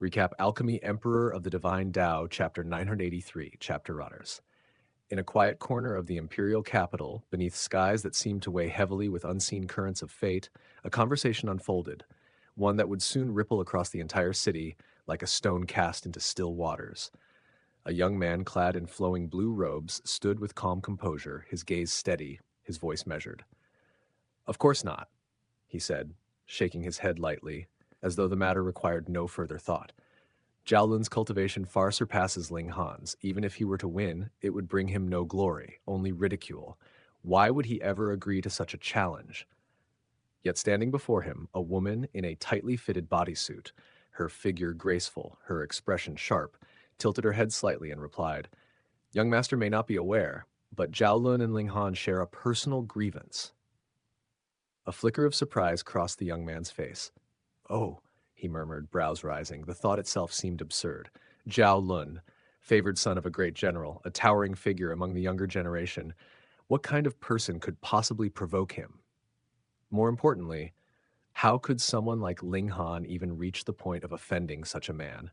Recap Alchemy Emperor of the Divine Dao, Chapter 983, Chapter Runners. In a quiet corner of the imperial capital, beneath skies that seemed to weigh heavily with unseen currents of fate, a conversation unfolded, one that would soon ripple across the entire city like a stone cast into still waters. A young man clad in flowing blue robes stood with calm composure, his gaze steady, his voice measured. "Of course not," he said, shaking his head lightly, as though the matter required no further thought. Jiaolun's cultivation far surpasses Ling Han's. Even if he were to win, it would bring him no glory, only ridicule. Why would he ever agree to such a challenge? Yet standing before him, a woman in a tightly fitted bodysuit, her figure graceful, her expression sharp, tilted her head slightly and replied, "Young master may not be aware, but Jiaolun and Ling Han share a personal grievance." A flicker of surprise crossed the young man's face. "Oh," he murmured, brows rising. The thought itself seemed absurd. Zhao Lun, favored son of a great general, a towering figure among the younger generation. What kind of person could possibly provoke him? More importantly, how could someone like Ling Han even reach the point of offending such a man?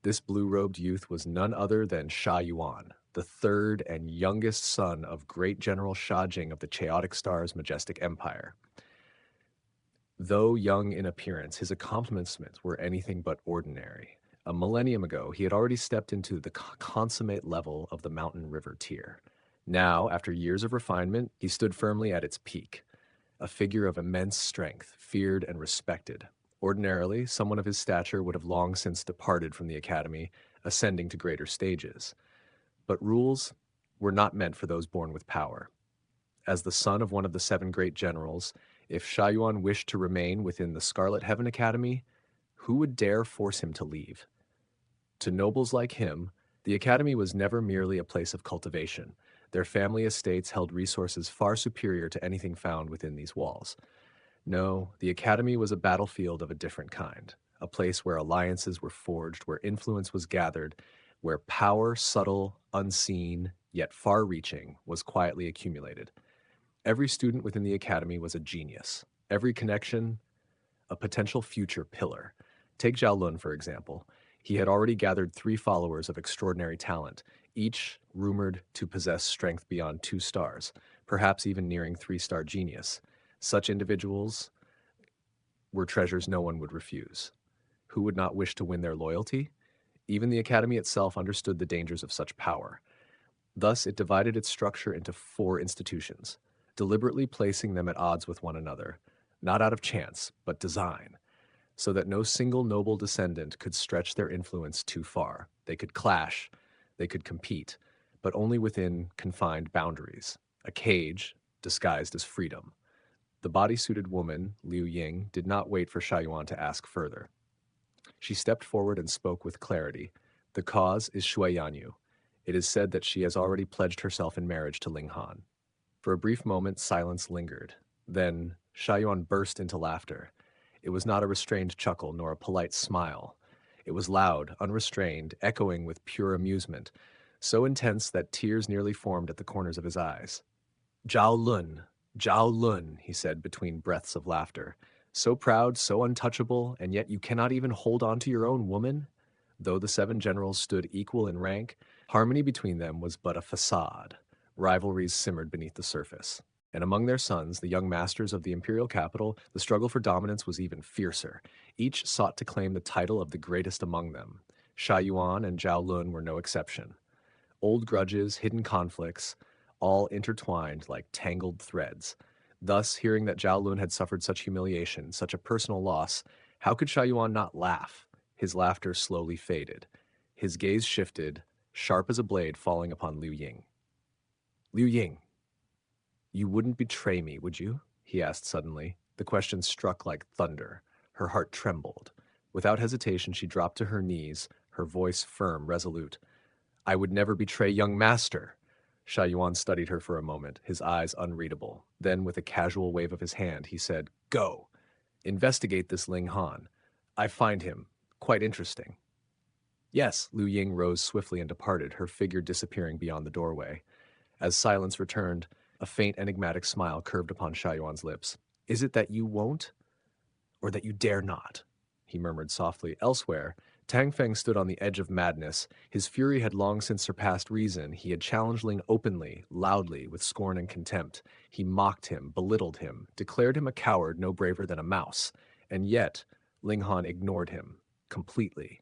This blue-robed youth was none other than Sha Yuan, the third and youngest son of great General Sha Jing of the Chaotic Star's majestic empire. Though young in appearance, his accomplishments were anything but ordinary. A millennium ago, he had already stepped into the consummate level of the mountain river tier. Now, after years of refinement, he stood firmly at its peak, a figure of immense strength, feared and respected. Ordinarily, someone of his stature would have long since departed from the academy, ascending to greater stages. But rules were not meant for those born with power. As the son of one of the 7 great generals, if Sha Yuan wished to remain within the Scarlet Heaven Academy, who would dare force him to leave? To nobles like him, the academy was never merely a place of cultivation. Their family estates held resources far superior to anything found within these walls. No, the academy was a battlefield of a different kind, a place where alliances were forged, where influence was gathered, where power, subtle, unseen, yet far-reaching, was quietly accumulated. Every student within the academy was a genius. Every connection, a potential future pillar. Take Zhao Lun, for example. He had already gathered 3 followers of extraordinary talent, each rumored to possess strength beyond 2 stars, perhaps even nearing 3-star genius. Such individuals were treasures no one would refuse. Who would not wish to win their loyalty? Even the academy itself understood the dangers of such power. Thus, it divided its structure into 4 institutions, deliberately placing them at odds with one another, not out of chance, but design, so that no single noble descendant could stretch their influence too far. They could clash, they could compete, but only within confined boundaries, a cage disguised as freedom. The body-suited woman, Liu Ying, did not wait for Sha Yuan to ask further. She stepped forward and spoke with clarity. "The cause is Shui Yanyu. It is said that she has already pledged herself in marriage to Ling Han." For a brief moment, silence lingered. Then Sha Yuan burst into laughter. It was not a restrained chuckle nor a polite smile. It was loud, unrestrained, echoing with pure amusement, so intense that tears nearly formed at the corners of his eyes. Zhao Lun," he said between breaths of laughter. "So proud, so untouchable, and yet you cannot even hold on to your own woman?" Though the 7 generals stood equal in rank, harmony between them was but a facade. Rivalries simmered beneath the surface. And among their sons, the young masters of the imperial capital, the struggle for dominance was even fiercer. Each sought to claim the title of the greatest among them. Sha Yuan and Zhao Lun were no exception. Old grudges, hidden conflicts, all intertwined like tangled threads. Thus, hearing that Zhao Lun had suffered such humiliation, such a personal loss, how could Sha Yuan not laugh? His laughter slowly faded. His gaze shifted, sharp as a blade falling upon Liu Ying. "Liu Ying, you wouldn't betray me, would you?" he asked suddenly. The question struck like thunder. Her heart trembled. Without hesitation, she dropped to her knees, her voice firm, resolute. "I would never betray young master." Sha Yuan studied her for a moment, his eyes unreadable. Then, with a casual wave of his hand, he said, "Go. Investigate this Ling Han. I find him quite interesting." "Yes." Liu Ying rose swiftly and departed, her figure disappearing beyond the doorway. As silence returned, a faint enigmatic smile curved upon Sha Yuan's lips. "Is it that you won't, or that you dare not?" he murmured softly. Elsewhere, Tang Feng stood on the edge of madness. His fury had long since surpassed reason. He had challenged Ling openly, loudly, with scorn and contempt. He mocked him, belittled him, declared him a coward no braver than a mouse. And yet, Ling Han ignored him, completely,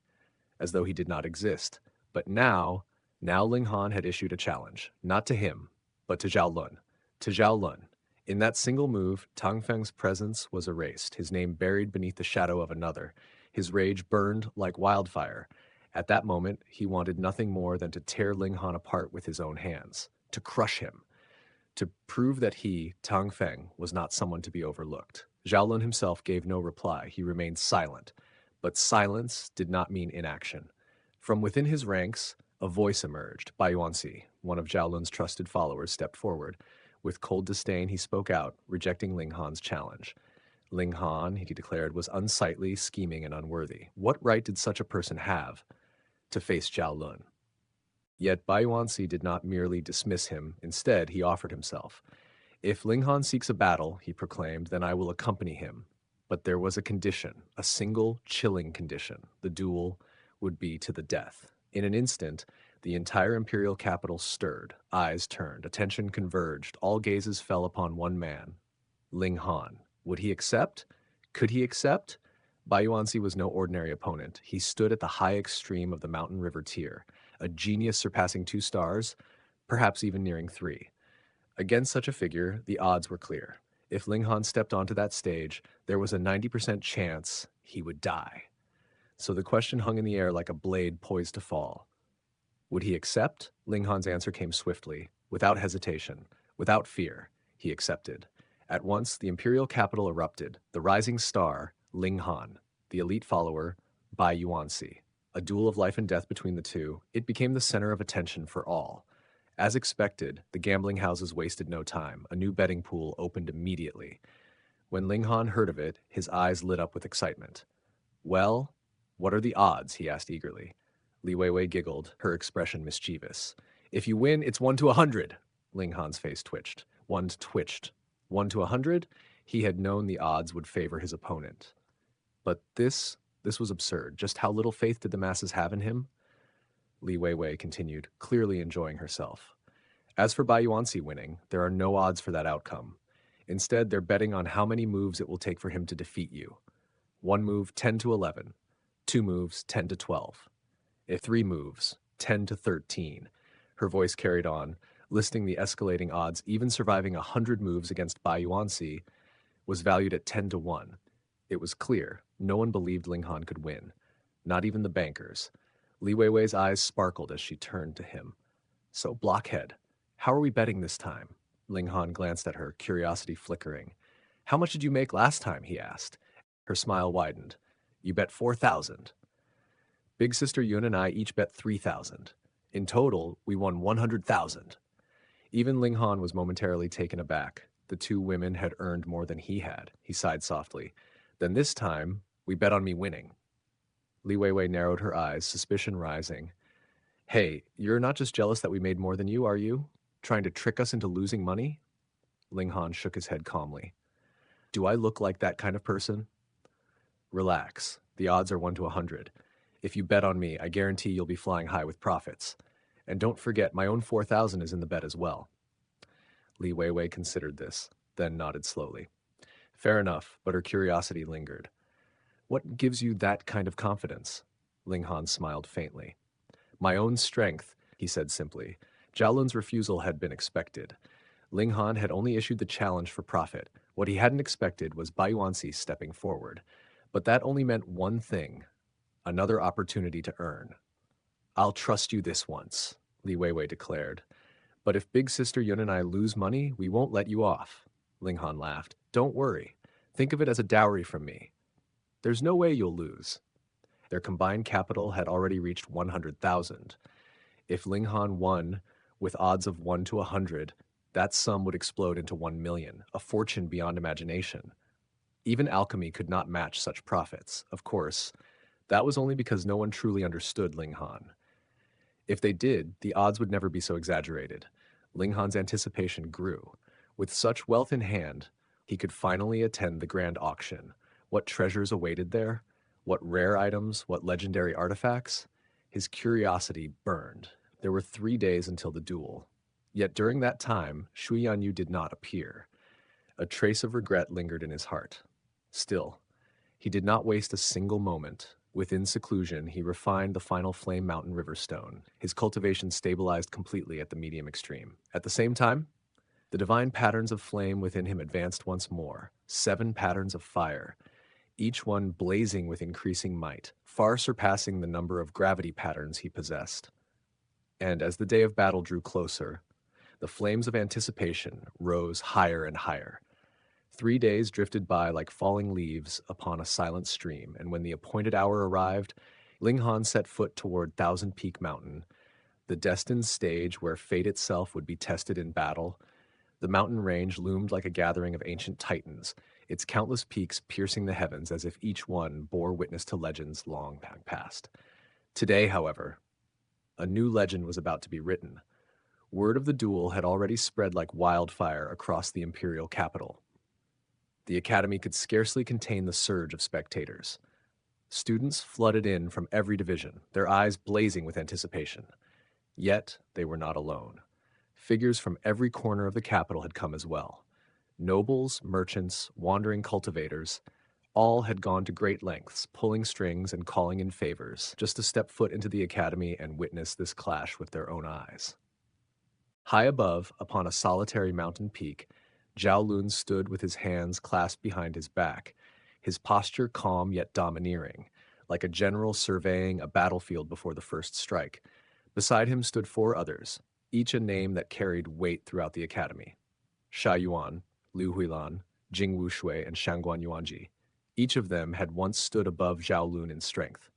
as though he did not exist. But now Ling Han had issued a challenge, not to him, but to Zhao Lun. To Zhao Lun. In that single move, Tang Feng's presence was erased, his name buried beneath the shadow of another. His rage burned like wildfire. At that moment, he wanted nothing more than to tear Ling Han apart with his own hands, to crush him, to prove that he, Tang Feng, was not someone to be overlooked. Zhao Lun himself gave no reply. He remained silent. But silence did not mean inaction. From within his ranks, a voice emerged. Bai Yuanxi, one of Zhao Lun's trusted followers, stepped forward. With cold disdain, he spoke out, rejecting Ling Han's challenge. Ling Han, he declared, was unsightly, scheming, and unworthy. What right did such a person have to face Zhao Lun? Yet Bai Yuanxi did not merely dismiss him. Instead, he offered himself. If Ling Han seeks a battle, he proclaimed, then I will accompany him. But there was a condition, a single, chilling condition. The duel would be to the death. In an instant, the entire imperial capital stirred. Eyes turned, attention converged. All gazes fell upon one man, Ling Han. Would he accept? Could he accept? Bai Yuanxi was no ordinary opponent. He stood at the high extreme of the mountain river tier, a genius surpassing 2 stars, perhaps even nearing 3. Against such a figure, the odds were clear. If Ling Han stepped onto that stage, there was a 90% chance he would die. So the question hung in the air like a blade poised to fall. Would he accept? Ling Han's answer came swiftly, without hesitation, without fear. He accepted. At once, the imperial capital erupted. The rising star, Ling Han. The elite follower, Bai Yuanxi. A duel of life and death between the two. It became the center of attention for all. As expected, the gambling houses wasted no time. A new betting pool opened immediately. When Ling Han heard of it, his eyes lit up with excitement. Well, what are the odds? He asked eagerly. Li Weiwei giggled, her expression mischievous. If you win, it's 1 to 100. Ling Han's face twitched. 1 twitched. 1 to 100? He had known the odds would favor his opponent. But this was absurd. Just how little faith did the masses have in him? Li Weiwei continued, clearly enjoying herself. As for Bai Yuanxi winning, there are no odds for that outcome. Instead, they're betting on how many moves it will take for him to defeat you. 1 move, 10 to 11. 2 moves, 10 to 12. If 3 moves, 10 to 13. Her voice carried on, listing the escalating odds. Even surviving 100 moves against Bai Yuanxi was valued at 10 to 1. It was clear, no one believed Ling Han could win. Not even the bankers. Li Weiwei's eyes sparkled as she turned to him. So, blockhead, how are we betting this time? Ling Han glanced at her, curiosity flickering. How much did you make last time? He asked. Her smile widened. You bet 4,000. Big Sister Yun and I each bet 3,000. In total, we won 100,000. Even Ling Han was momentarily taken aback. The 2 women had earned more than he had. He sighed softly. Then this time, we bet on me winning. Li Weiwei narrowed her eyes, suspicion rising. Hey, you're not just jealous that we made more than you, are you? Trying to trick us into losing money? Ling Han shook his head calmly. Do I look like that kind of person? Relax. The odds are 1 to 100. If you bet on me, I guarantee you'll be flying high with profits. And don't forget, my own 4,000 is in the bet as well. Li Weiwei considered this, then nodded slowly. Fair enough, but her curiosity lingered. What gives you that kind of confidence? Ling Han smiled faintly. My own strength, he said simply. Zhao Lun's refusal had been expected. Ling Han had only issued the challenge for profit. What he hadn't expected was Bai Yuanxi stepping forward. But that only meant one thing. Another opportunity to earn. I'll trust you this once, Li Weiwei declared. But if Big Sister Yun and I lose money, we won't let you off. Ling Han laughed. Don't worry. Think of it as a dowry from me. There's no way you'll lose. Their combined capital had already reached 100,000. If Ling Han won with odds of 1 to 100, that sum would explode into 1 million, a fortune beyond imagination. Even alchemy could not match such profits. Of course, that was only because no one truly understood Ling Han. If they did, the odds would never be so exaggerated. Ling Han's anticipation grew. With such wealth in hand, he could finally attend the grand auction. What treasures awaited there? What rare items, what legendary artifacts? His curiosity burned. There were 3 days until the duel. Yet during that time, Shui Yanyu did not appear. A trace of regret lingered in his heart. Still, he did not waste a single moment. Within seclusion, he refined the final Flame Mountain River stone. His cultivation stabilized completely at the medium extreme. At the same time, the divine patterns of flame within him advanced once more, 7 patterns of fire, each one blazing with increasing might, far surpassing the number of gravity patterns he possessed. And as the day of battle drew closer, the flames of anticipation rose higher and higher. 3 days drifted by like falling leaves upon a silent stream, and when the appointed hour arrived, Ling Han set foot toward Thousand Peak Mountain, the destined stage where fate itself would be tested in battle. The mountain range loomed like a gathering of ancient titans, its countless peaks piercing the heavens as if each one bore witness to legends long past. Today, however, a new legend was about to be written. Word of the duel had already spread like wildfire across the imperial capital. The academy could scarcely contain the surge of spectators. Students flooded in from every division, their eyes blazing with anticipation. Yet they were not alone. Figures from every corner of the capital had come as well. Nobles, merchants, wandering cultivators, all had gone to great lengths, pulling strings and calling in favors, just to step foot into the academy and witness this clash with their own eyes. High above, upon a solitary mountain peak, Zhao Lun stood with his hands clasped behind his back, his posture calm yet domineering, like a general surveying a battlefield before the first strike. Beside him stood 4 others, each a name that carried weight throughout the academy: Sha Yuan, Liu Huilan, Jing Wushui, and Shangguan Yuanji. Each of them had once stood above Zhao Lun in strength.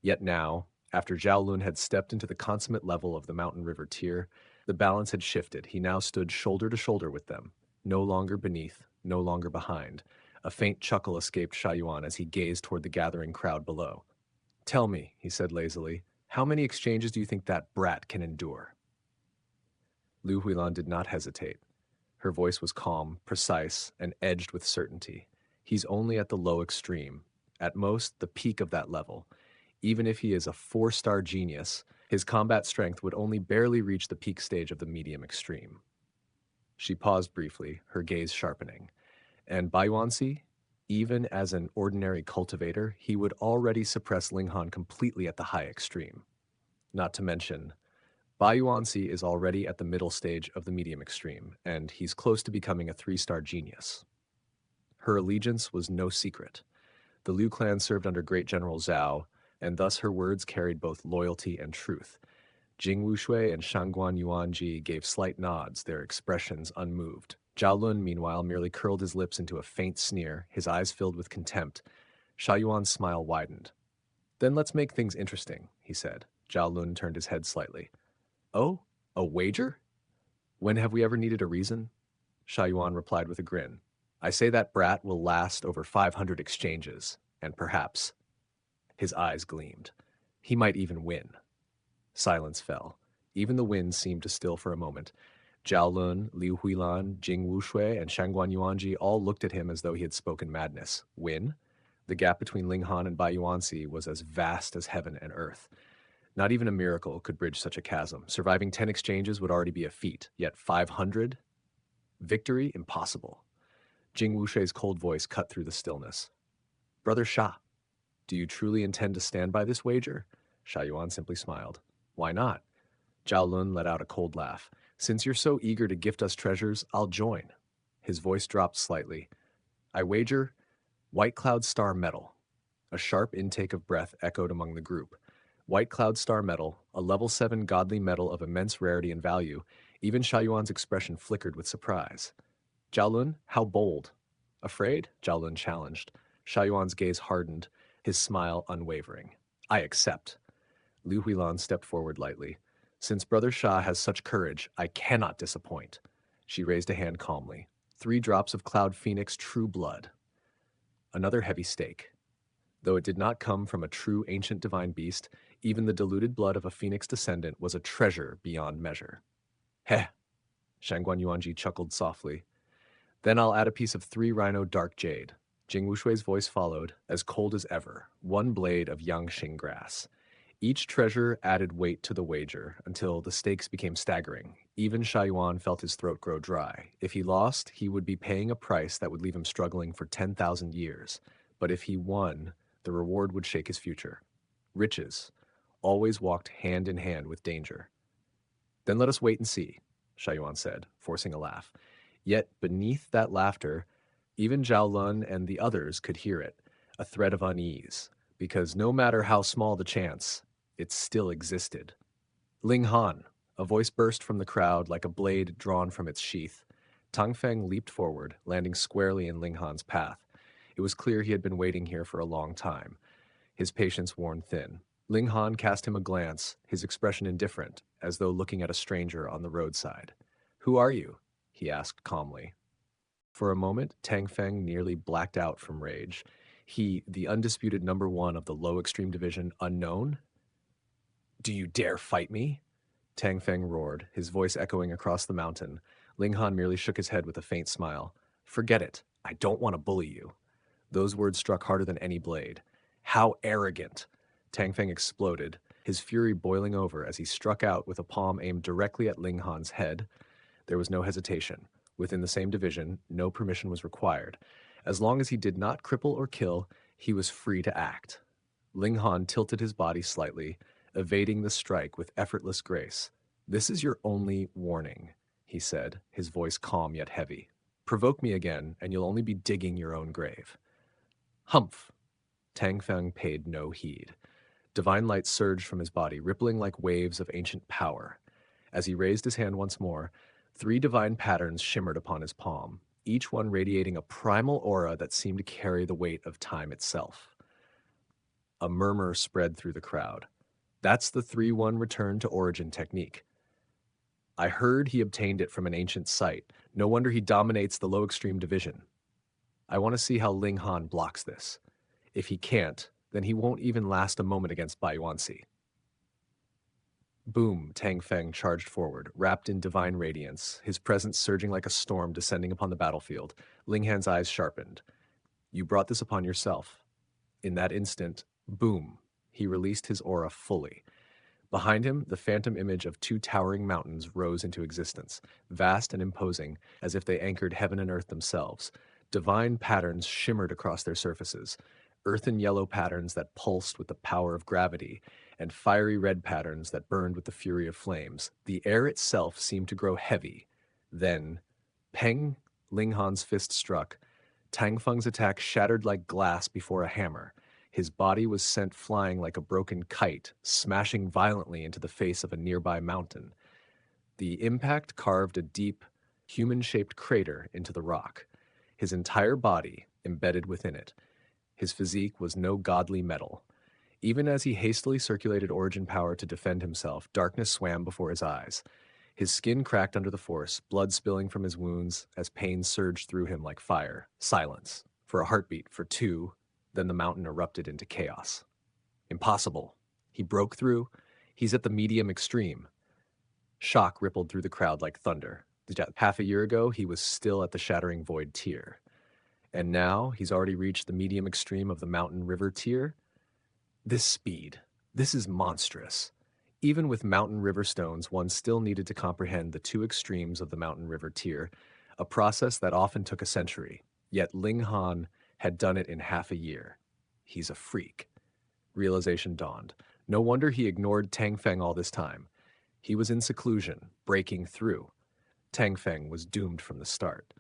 Yet now, after Zhao Lun had stepped into the consummate level of the Mountain River tier, the balance had shifted. He now stood shoulder to shoulder with them, no longer beneath, no longer behind. A faint chuckle escaped Sha Yuan as he gazed toward the gathering crowd below. "Tell me," he said lazily, "how many exchanges do you think that brat can endure?" Liu Huilan did not hesitate. Her voice was calm, precise, and edged with certainty. He's only at the low extreme, at most the peak of that level. Even if he is a 4-star genius, his combat strength would only barely reach the peak stage of the medium extreme. She paused briefly, her gaze sharpening. And Baiyuanxi, even as an ordinary cultivator, he would already suppress Ling Han completely at the high extreme. Not to mention, Baiyuanxi is already at the middle stage of the medium extreme, and he's close to becoming a 3-star genius. Her allegiance was no secret. The Liu clan served under Great General Zhao, and thus her words carried both loyalty and truth. Jing Wushui and Shangguan Yuanji gave slight nods, their expressions unmoved. Zhao Lun, meanwhile, merely curled his lips into a faint sneer, his eyes filled with contempt. Sha Yuan's smile widened. "Then let's make things interesting," he said. Zhao Lun turned his head slightly. "Oh, a wager? When have we ever needed a reason?" Sha Yuan replied with a grin. "I say that brat will last over 500 exchanges, and perhaps..." His eyes gleamed. "He might even win." Silence fell. Even the wind seemed to still for a moment. Zhao Lun, Liu Huilan, Jing Wushui, and Shangguan Yuanji all looked at him as though he had spoken madness. Win? The gap between Ling Han and Baiyuanxi was as vast as heaven and earth. Not even a miracle could bridge such a chasm. Surviving 10 exchanges would already be a feat, yet 500? Victory? Impossible. Jing Wushui's cold voice cut through the stillness. "Brother Sha, do you truly intend to stand by this wager?" Sha Yuan simply smiled. "Why not?" Zhao Lun let out a cold laugh. "Since you're so eager to gift us treasures, I'll join." His voice dropped slightly. "I wager White Cloud Star Metal." A sharp intake of breath echoed among the group. White Cloud Star Metal, a level 7 godly metal of immense rarity and value. Even Sha Yuan's expression flickered with surprise. "Zhao Lun, how bold." "Afraid?" Zhao Lun challenged. Sha Yuan's gaze hardened, his smile unwavering. "I accept." Liu Huilan stepped forward lightly. "Since Brother Sha has such courage, I cannot disappoint." She raised a hand calmly. 3 drops of Cloud Phoenix true blood. Another heavy stake. Though it did not come from a true ancient divine beast, even the diluted blood of a phoenix descendant was a treasure beyond measure. "Heh!" Shangguan Yuanji chuckled softly. "Then I'll add a piece of 3 rhino dark jade." Jing Wushui's voice followed, as cold as ever, one blade of Yangxing grass. Each treasure added weight to the wager until the stakes became staggering. Even Sha Yuan felt his throat grow dry. If he lost, he would be paying a price that would leave him struggling for 10,000 years. But if he won, the reward would shake his future. Riches always walked hand in hand with danger. Then let us wait and see, Sha Yuan said, forcing a laugh. Yet beneath that laughter, even Zhao Lun and the others could hear it, a thread of unease, because no matter how small the chance, it still existed. Ling Han, a voice burst from the crowd like a blade drawn from its sheath. Tang Feng leaped forward, landing squarely in Ling Han's path. It was clear he had been waiting here for a long time, his patience worn thin. Ling Han cast him a glance, his expression indifferent, as though looking at a stranger on the roadside. "Who are you?" he asked calmly. For a moment, Tang Feng nearly blacked out from rage. He, the undisputed number one of the low extreme division, unknown? "Do you dare fight me?" Tang Feng roared, his voice echoing across the mountain. Ling Han merely shook his head with a faint smile. "Forget it. I don't want to bully you." Those words struck harder than any blade. "How arrogant!" Tang Feng exploded, his fury boiling over as he struck out with a palm aimed directly at Ling Han's head. There was no hesitation. Within the same division, no permission was required. As long as he did not cripple or kill, he was free to act. Ling Han tilted his body slightly, evading the strike with effortless grace. "This is your only warning," he said, his voice calm yet heavy. "Provoke me again, and you'll only be digging your own grave." Humph! Tang Feng paid no heed. Divine light surged from his body, rippling like waves of ancient power. As he raised his hand once more, 3 divine patterns shimmered upon his palm, each one radiating a primal aura that seemed to carry the weight of time itself. A murmur spread through the crowd. "That's the 3-1 return to origin technique. I heard he obtained it from an ancient site. No wonder he dominates the low extreme division. I want to see how Ling Han blocks this. If he can't, then he won't even last a moment against Bai Yuanxi." Boom, Tang Feng charged forward, wrapped in divine radiance, his presence surging like a storm descending upon the battlefield. Ling Han's eyes sharpened. "You brought this upon yourself." In that instant, boom, he released his aura fully. Behind him, the phantom image of 2 towering mountains rose into existence, vast and imposing, as if they anchored heaven and earth themselves. Divine patterns shimmered across their surfaces, earthen yellow patterns that pulsed with the power of gravity, and fiery red patterns that burned with the fury of flames. The air itself seemed to grow heavy. Then, peng, Ling Han's fist struck. Tang Feng's attack shattered like glass before a hammer. His body was sent flying like a broken kite, smashing violently into the face of a nearby mountain. The impact carved a deep, human-shaped crater into the rock, his entire body embedded within it. His physique was no godly metal. Even as he hastily circulated origin power to defend himself, darkness swam before his eyes. His skin cracked under the force, blood spilling from his wounds as pain surged through him like fire. Silence. For a heartbeat, for 2, then the mountain erupted into chaos. Impossible. He broke through. He's at the medium extreme. Shock rippled through the crowd like thunder. Half a year ago, he was still at the shattering void tier. And now, he's already reached the medium extreme of the mountain river tier. This speed. This is monstrous. Even with mountain river stones, one still needed to comprehend the 2 extremes of the mountain river tier, a process that often took a century. Yet Ling Han had done it in half a year. He's a freak. Realization dawned. No wonder he ignored Tang Feng all this time. He was in seclusion, breaking through. Tang Feng was doomed from the start.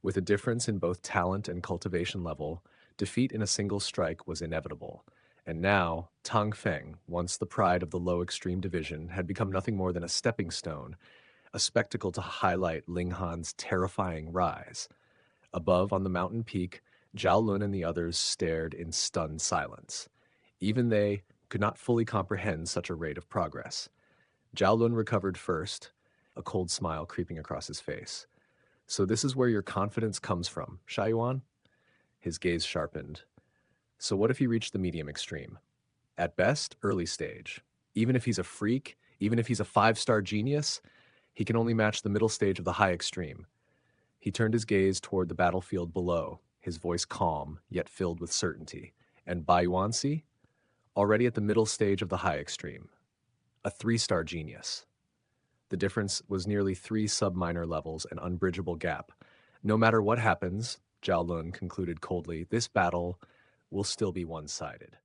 With a difference in both talent and cultivation level, defeat in a single strike was inevitable. And now, Tang Feng, once the pride of the low extreme division, had become nothing more than a stepping stone, a spectacle to highlight Ling Han's terrifying rise. Above, on the mountain peak, Zhao Lun and the others stared in stunned silence. Even they could not fully comprehend such a rate of progress. Zhao Lun recovered first, a cold smile creeping across his face. "So this is where your confidence comes from, Sha Yuan?" His gaze sharpened. "So what if he reached the medium extreme? At best, early stage. Even if he's a freak, even if he's a 5-star genius, he can only match the middle stage of the high extreme." He turned his gaze toward the battlefield below, his voice calm, yet filled with certainty. And Bai Yuanxi, already at the middle stage of the high extreme, a 3-star genius. The difference was nearly 3 sub-minor levels, an unbridgeable gap. No matter what happens, Zhao Lun concluded coldly, this battle will still be one-sided.